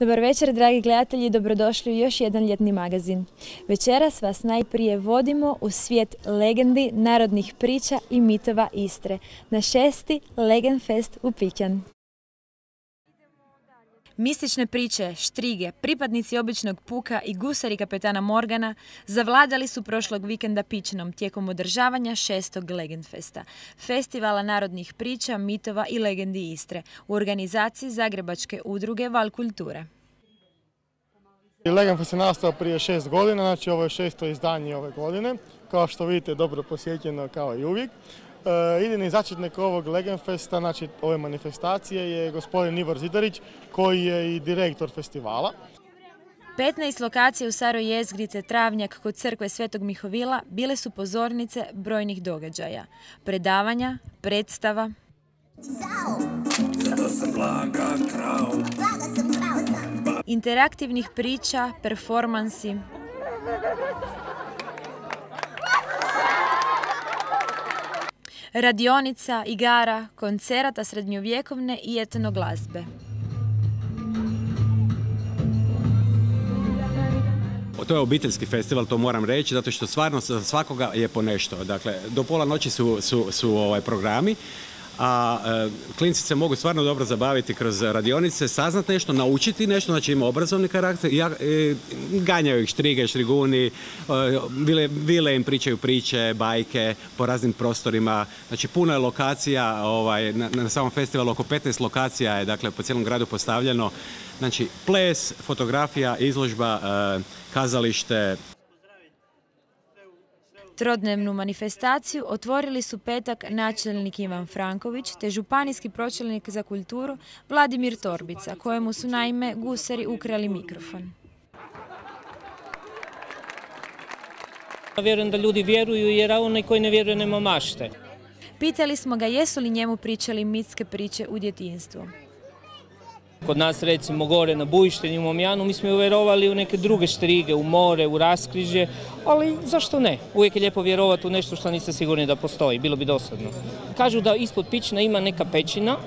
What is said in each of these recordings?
Dobar večer, dragi gledatelji, dobrodošli u još jedan ljetni magazin. Večeras vas najprije vodimo u svijet legendi, narodnih priča i mitova Istre na 6. Legendfest u Pičan. Mistične priče, štrige, pripadnici običnog puka i gusari kapetana Morgana zavladali su prošlog vikenda Pičanom tijekom održavanja 6. Legendfesta, festivala narodnih priča, mitova i legendi Istre u organizaciji Zagrebačke udruge Val kulture. Legendfest je nastao prije 6 godina, znači ovo je 6. izdanje ove godine. Kao što vidite, dobro posjećeno kao i uvijek. Idejni začetnik ovog Legendfesta, znači ove manifestacije, je gospodin Ivor Zidarić, koji je i direktor festivala. 15 lokacija u Staroj jezgri te travnjak kod crkve Svetog Mihovila bile su pozornice brojnih događaja, predavanja, predstava, interaktivnih priča, performansi, radionica, igara, koncerata srednjovjekovne i etno glazbe. To je obiteljski festival, to moram reći, zato što stvarno za svakoga je po nešto. Dakle, do pola noći su programi, a klinci se mogu stvarno dobro zabaviti kroz radionice, saznati nešto, naučiti nešto, znači ima obrazovni karakter, ganjaju ih štrige, štriguni, vile im pričaju priče, bajke po raznim prostorima, znači puno je lokacija, na samom festivalu oko 15 lokacija je, dakle, po cijelom gradu postavljeno, znači ples, fotografija, izložba, kazalište. Trodnevnu manifestaciju otvorili su petak načelnik Ivan Franković te županijski pročelnik za kulturu Vladimir Torbica, kojemu su naime gusari ukrali mikrofon. Vjerujem da ljudi vjeruju jer onaj koji ne vjeruje nema mašte. Pitali smo ga jesu li njemu pričali mitske priče u djetinjstvu. Kod nas recimo gore na Bujištenju, u Momjanu, mi smo ju vjerovali u neke druge štrige, u more, u raskrižje, ali zašto ne? Uvijek je lijepo vjerovati u nešto što niste sigurni da postoji, bilo bi dosadno. Kažu da ispod Pična ima neka pećina,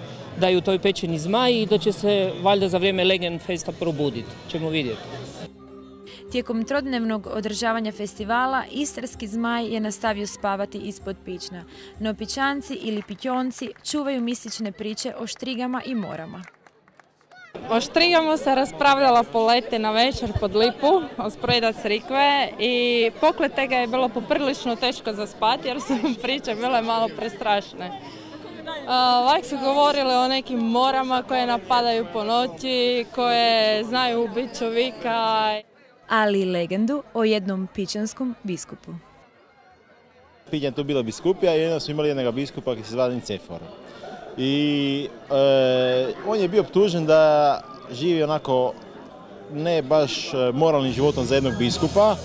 da je u toj pećini zmaj i da će se valjda za vrijeme Legendfesta probuditi. Ćemo vidjeti. Tijekom trodnevnog održavanja festivala istarski zmaj je nastavio spavati ispod Pična, no Pičanci ili Pićonci čuvaju mistične priče o štrigama i morama. O štrigama se raspravljala po leti na večer pod Lipu, ospreda crikve i poklad tega je bilo poprilično teško za spati jer su priče bile malo prestrašne. Lak su govorili o nekim morama koje napadaju po noći, koje znaju ubiti čovjeka. Ali i legendu o jednom pičanskom biskupu. Pičan tu bila biskupija i jednom smo imali jednog biskupa koji se zvao Nicefor. I on je bio optužen da živi onako ne baš moralnim životom za jednog biskupa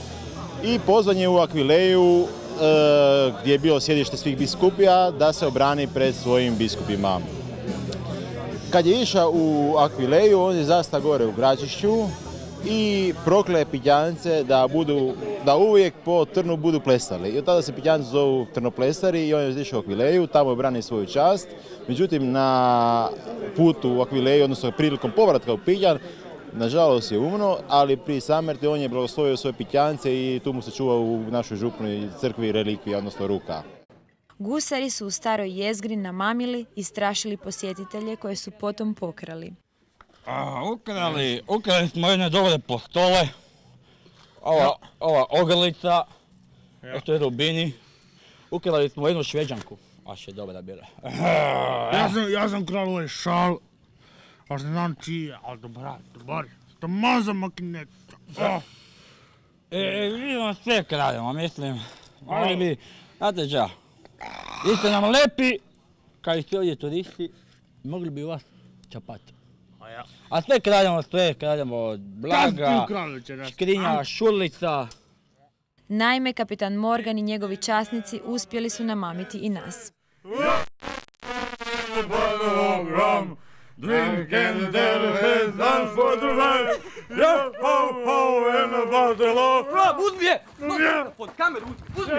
i pozvan je u Akvileju gdje je bilo sjedište svih biskupija da se obrani pred svojim biskupima. Kad je išao u Akvileju, on je zastao gore u Gračišću i prokle Pićance da uvijek po trnu budu plesali. I od tada se Pićanci zovu trnoplesari i on je išao u Akvileju, tamo je branio svoju čast. Međutim, na putu u Akvileju, odnosno prilikom povratka u Pićan, nažalost je umro, ali prije smrti on je blagoslovio svoje Pićance i tu mu se čuva u našoj župnoj crkvi relikvija, odnosno ruka. Gusari su u Staroj jezgri namamili i strašili posjetitelje koje su potom pokrali. Ukrali smo jedne dobre postole, ova ogrlica, to je Rubini. Ukrali smo jednu Šveđanku, baš je dobra bila. Ja sam kral ovaj šal, a ne znam čiji, ali dobar, to maza makineta. Vidimo sve kraljamo, mislim, mogli bi, znate ča, vi ste nam lepi, kad ste ovdje turisti, mogli bi vas čapati. A sve kraljamo, Blaga, Škrinja, Šurlica. Naime, kapitan Morgan i njegovi časnici uspjeli su namamiti i nas. Uzmi je! Pod kameru, uzmi!